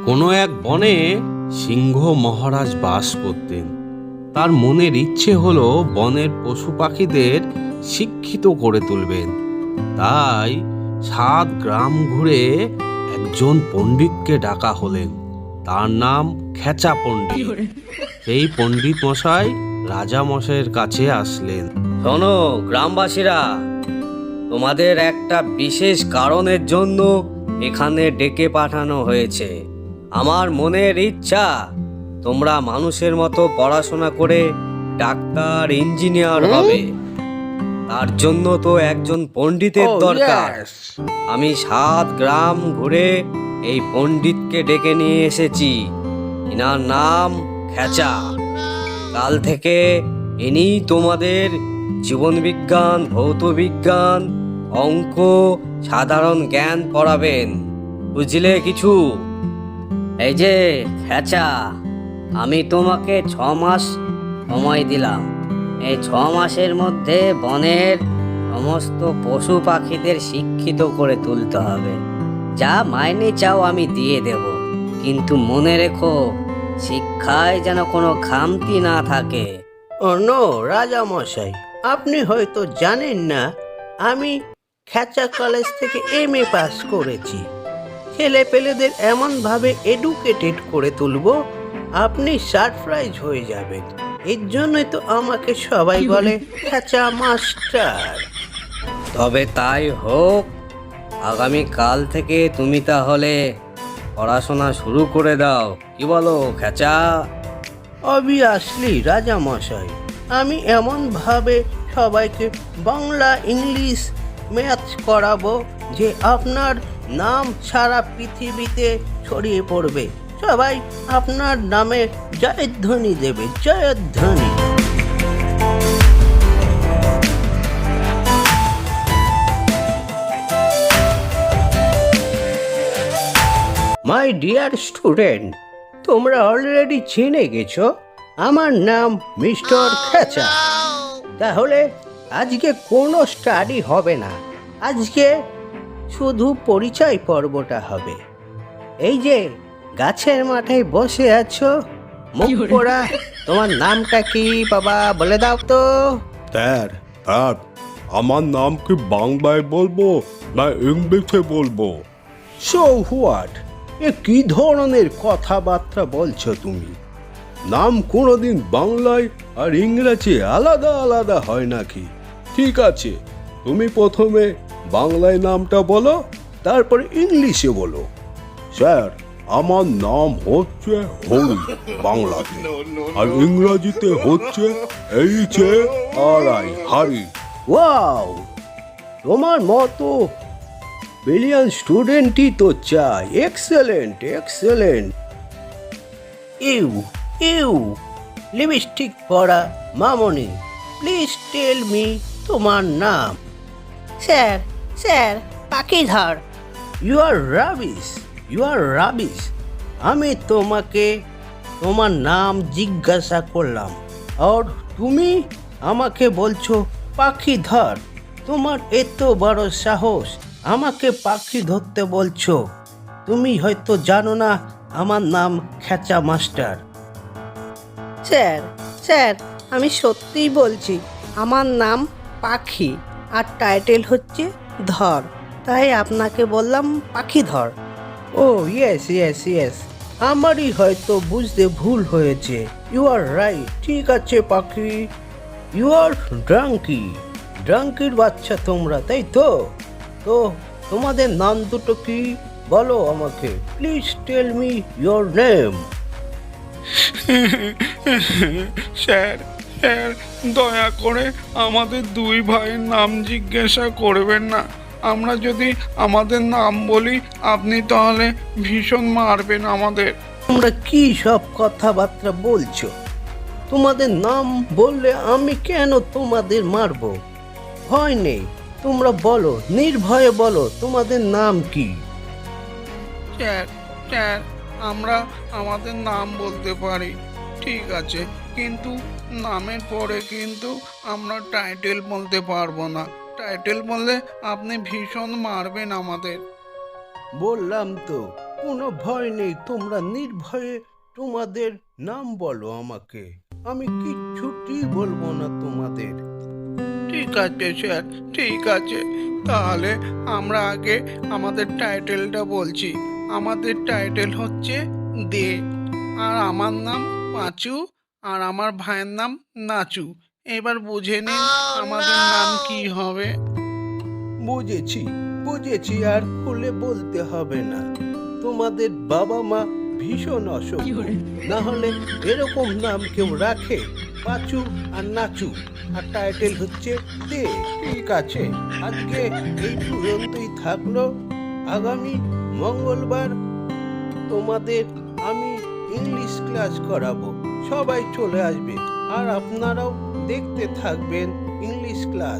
কোনো এক বনে সিংহ মহারাজ বাস করতেন। তার মনের ইচ্ছে হলো বনের পশু পাখিদের শিক্ষিত করে তুলবেন। তাই 7 গ্রাম ঘুরে একজন পণ্ডিতকে ডাকা হলেন। তার নাম খেচা পণ্ডিত। সেই পণ্ডিত মশাই রাজা মশাইয়ের কাছে আসলেন। শোনো গ্রামবাসীরা, তোমাদের একটা বিশেষ কারণের জন্য এখানে ডেকে পাঠানো হয়েছে। আমার মনের ইচ্ছা তোমরা মানুষের মতো পড়াশোনা করে ডাক্তার ইঞ্জিনিয়ার হবে। তার জন্য তো একজন পণ্ডিতের দরকার। আমি 7 গ্রাম ঘুরে এই পণ্ডিতকে ডেকে নিয়ে এসেছি। ইনার নাম খেচা। কাল থেকে ইনি তোমাদের জীবনবিজ্ঞান, ভৌতবিজ্ঞান, অঙ্ক, সাধারণ জ্ঞান পড়াবেন। বুঝলে কিছু? এই যে খেচা, আমি তোমাকে 6 মাস সময় দিলাম। এই 6 মাসের মধ্যে বনের সমস্ত পশু পাখিদের শিক্ষিত করে তুলতে হবে। যা মাইনে চাও আমি দিয়ে দেব, কিন্তু মনে রেখো শিক্ষায় যেন কোনো খামতি না থাকে। রাজা মশাই, আপনি হয়তো জানেন না, আমি খেচা কলেজ থেকে MA পাস করেছি। ছেলে পেলেদের এমনভাবে এডুকেটেড করে তুলবো, আপনি সারপ্রাইজ হয়ে যাবেন। এর জন্যই তো আমাকে সবাই বলে খেচা মাস্টার। তবে তাই হোক, আগামী কাল থেকে তুমি তাহলে পড়াশোনা শুরু করে দাও। কি বলো খেচা? অবভিয়াসলি রাজা মশাই, আমি এমনভাবে সবাইকে বাংলা, ইংলিশ, ম্যাথ করাবো যে আপনার নাম সারা পৃথিবীতে ছড়িয়ে পড়বে। সবাই আপনার নামে জয়ধ্বনি দেবে, জয়ধ্বনি। মাই ডিয়ার স্টুডেন্ট, তোমরা অলরেডি চিনে গেছো আমার নাম মিস্টার খেচা। তাহলে আজকে কোনো স্টাডি হবে না, আজকে শুধু পরিচয় পর্বটা হবে। এই যে গাছের মাথায় বসে আছো, মুখ পোড়া, তোমার নামটা কি বাবা বলে দাও তো। স্যার, আমার নাম কি বাংলায় বলবো না ইংলিশে বলবো? সো হোয়াট, এ কি ধরনের কথাবার্তা বলছো তুমি? নাম কোনোদিন বাংলায় আর ইংরেজি আলাদা আলাদা হয় নাকি? ঠিক আছে, তুমি প্রথমে বাংলায় নামটা বলো, তারপর ইংলিশে বলো। স্যার, আমার নাম হচ্ছে হরি বাংলাতে, আর ইংরাজিতে হচ্ছে HARI, হারি। ওয়াও, তোমার মতো ব্রিলিয়ান্ট স্টুডেন্টই তো চাই। Excellent, excellent. ইউ লিপস্টিক পরা মামনি, প্লিজ টেল মি তোমার নাম। স্যার, স্যার, পাখিধর। You are rubbish, you are rubbish. আমি তোমাকে তোমার নাম জিজ্ঞাসা করলাম, আর তুমি আমাকে বলছো পাখিধর। তোমার এত বড় সাহস, আমাকে পাখি ধরতে বলছো? তুমি হয়তো জানো না আমার নাম খেচা মাস্টার। স্যার, স্যার, আমি সত্যিই বলছি, আমার নাম পাখি আর টাইটেল হচ্ছে ধর, তাই আপনাকে বললাম পাখিধর। ও ইয়েস ইয়েস ইয়েস, আমারই হয়তো বুঝতে ভুল হয়েছে। ইউ আর রাইট, ঠিক আছে পাখি। ইউ আর ড্রাঙ্কি, ড্রাঙ্কির বাচ্চা তোমরা, তাই তো? তো তোমাদের নাম দুটো কি বলো আমাকে, please tell me your name. Sir, sir, দয়া করে আমাদের 2 ভাইয়ের নাম জিজ্ঞাসা করবেন না। আমরা যদি আমাদের নাম বলি আপনি তাহলে ভীষণ মারবেন আমাদের। তোমরা কি সব কথাবার্তা বলছো? তোমাদের নাম বললে আমি কেন তোমাদের মারবো? ভয় নেই, তোমরা বলো, নির্ভয়ে বলো তোমাদের নাম কি। স্যার, স্যার, আমরা আমাদের নাম বলতে পারি, ঠিক আছে, কিন্তু নামের পরে কিন্তু আমরা টাইটেল বলতে পারবো না। টাইটেল বললে আপনি ভীষণ মারবেন আমাদের। বললাম তো, কোনো ভয় নেই, তোমরা নির্ভয়ে তোমাদের নাম বলো আমাকে, আমি কিচ্ছুটি বলবো না তোমাদের। ঠিক আছে স্যার, ঠিক আছে। তাহলে আমরা আগে আমাদের টাইটেলটা বলছি। আমাদের টাইটেল হচ্ছে দে। আর আমার নাম পাঁচু, আর আমার ভাইয়ের নাম নাচু। এবার বুঝে নিন আমাদের নাম কি হবে। বুঝেছি বুঝেছি, আর খুলে বলতে হবে না। তোমাদের বাবা মা ভীষণ অসভ্য, না হলে এরকম নাম কেউ রাখে? পাঁচু আর নাচু, আর টাইটেল হচ্ছে দে। ঠিক আছে, আজকে এই পর্যন্তই থাকলো। আগামী মঙ্গলবার তোমাদের আমি ইংলিশ ক্লাস করাবো, সবাই চলে আসবে, আর আপনারাও দেখতে থাকবেন ইংলিশ ক্লাস।